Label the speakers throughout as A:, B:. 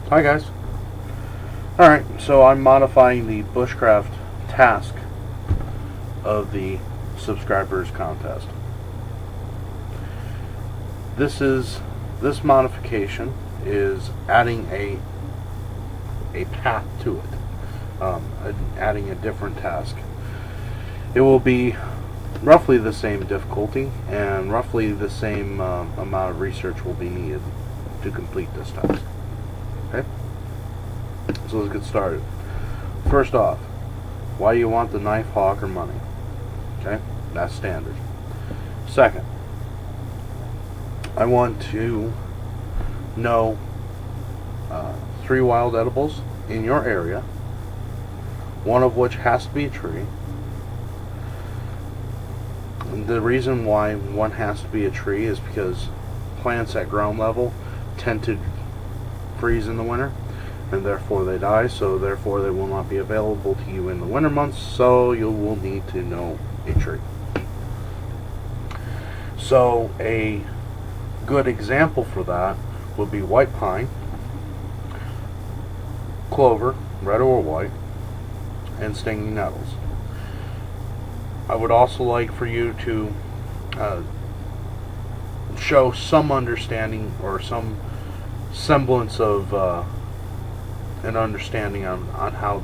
A: Hi guys. Alright, so I'm modifying the bushcraft task of the subscribers contest. This modification is adding a path to it, adding a different task. It will be roughly the same difficulty and roughly the same amount of research will be needed to complete this task. Okay? So let's get started. First off, why do you want the knife, hawk, or money? Okay? That's standard. Second, I want to know 3 wild edibles in your area, one of which has to be a tree. The reason why one has to be a tree is because plants at ground level tend to freeze in the winter, and therefore they die, so therefore they will not be available to you in the winter months, so you will need to know a tree. So a good example for that would be white pine, clover, red or white, and stinging nettles. I would also like for you to show some understanding or some semblance of an understanding on how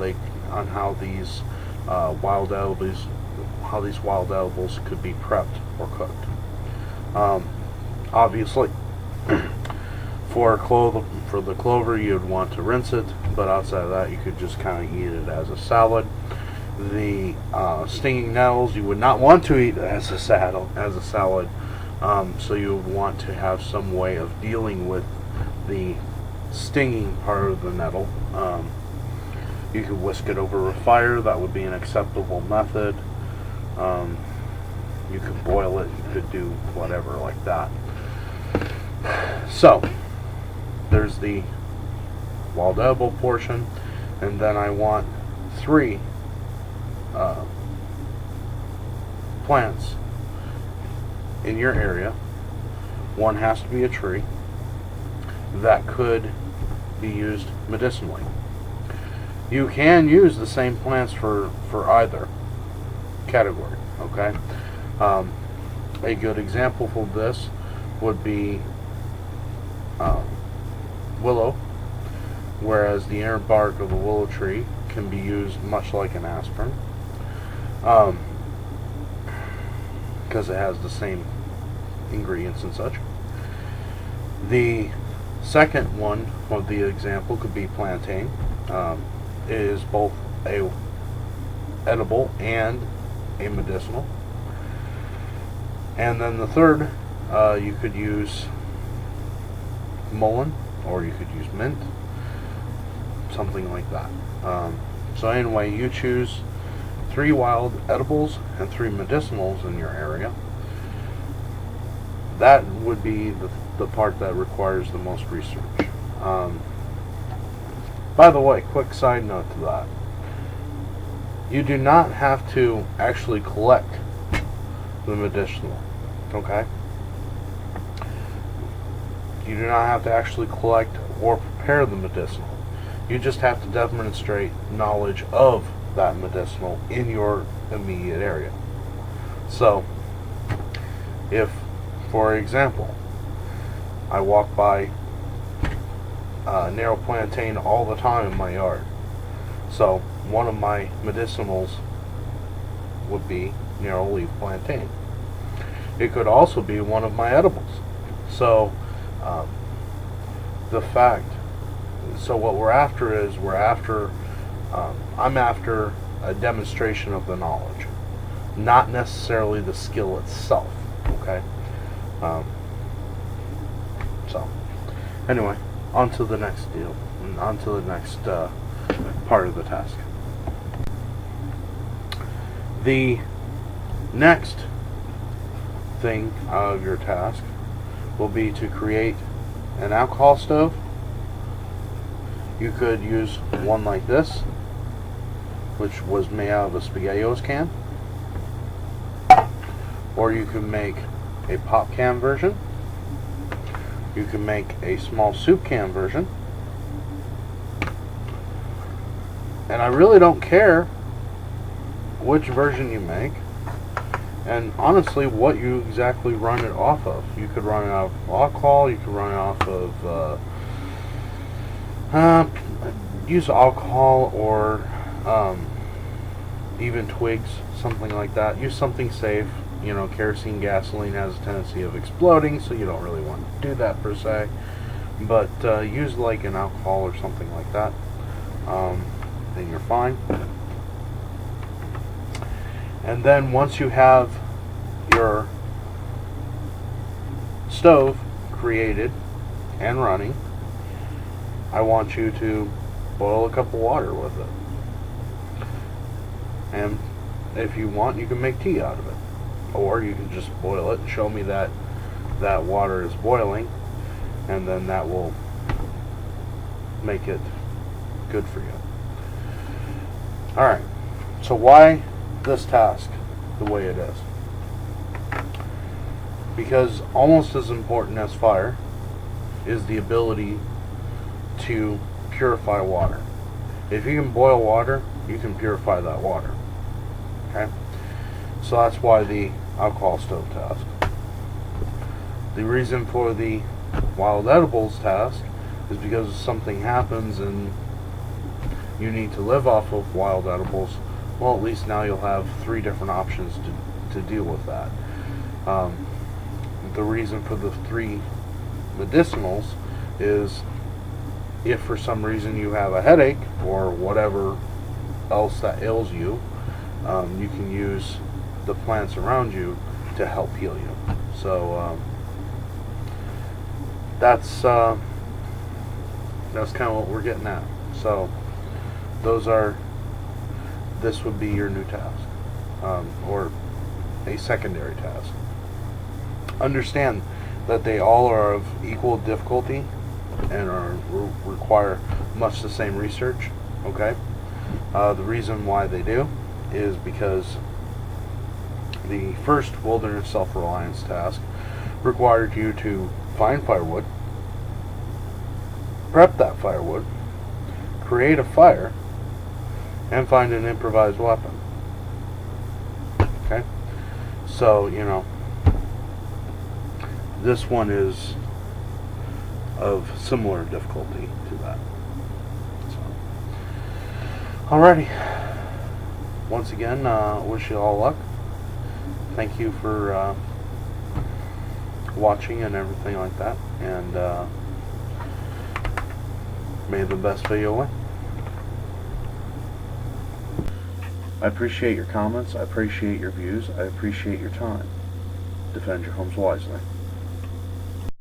A: these wild edibles could be prepped or cooked. Obviously, for the clover, you'd want to rinse it, but outside of that, you could just kind of eat it as a salad. The stinging nettles you would not want to eat as a salad, so you would want to have some way of dealing with the stinging part of the nettle. You could whisk it over a fire. That would be an acceptable method. You could boil it. You could do whatever like that. So there's the wild edible portion, and then I want 3 plants in your area. One has to be a tree that could be used medicinally. You can use the same plants for either category. Okay. A good example for this would be willow, whereas the inner bark of the willow tree can be used much like an aspirin, because it has the same ingredients and such. The second one of the example could be plantain. It is both a edible and a medicinal. And then the third, you could use mullein, or you could use mint, something like that. So anyway, you choose 3 wild edibles and 3 medicinals in your area. That would be the part that requires the most research. By the way, quick side note to that. You do not have to actually collect the medicinal, okay? You do not have to actually collect or prepare the medicinal. You just have to demonstrate knowledge of that medicinal in your immediate area. So, if, for example, I walk by narrow plantain all the time in my yard, so one of my medicinals would be narrow leaf plantain. It could also be one of my edibles. So what we're after is I'm after a demonstration of the knowledge, not necessarily the skill itself. Okay. So anyway, on to the next deal, and on to the next part of the task. The next thing of your task will be to create an alcohol stove. You could use one like this, which was made out of a SpaghettiOs can, or you can make a pop can version. You can make a small soup can version, And I really don't care which version you make, and honestly what you exactly run it off of. You could run it off alcohol, you could run it off of use alcohol, or even twigs, something like that. Use something safe. You know, kerosene, gasoline has a tendency of exploding, so you don't really want to do that per se. But use like an alcohol or something like that, then you're fine. And then once you have your stove created and running, I want you to boil a cup of water with it. And if you want, you can make tea out of it. Or you can just boil it and show me that that water is boiling, and then that will make it good for you. Alright, so why this task the way it is? Because almost as important as fire is the ability to purify water. If you can boil water, you can purify that water. Okay? So that's why the alcohol stove task. The reason for the wild edibles task is because if something happens and you need to live off of wild edibles, well, at least now you'll have 3 different options to deal with that. The reason for the 3 medicinals is if for some reason you have a headache or whatever else that ails you, you can use the plants around you to help heal you. So that's kind of what we're getting at. So this would be your new task, or a secondary task. Understand that they all are of equal difficulty and require much the same research. Okay, the reason why they do is because the first wilderness self-reliance task required you to find firewood, prep that firewood, create a fire, and find an improvised weapon. Okay? So, you know, this one is of similar difficulty to that. So, alrighty. Once again, wish you all luck. Thank you for watching and everything like that, and may the best video win. I appreciate your comments, I appreciate your views, I appreciate your time. Defend your homes wisely.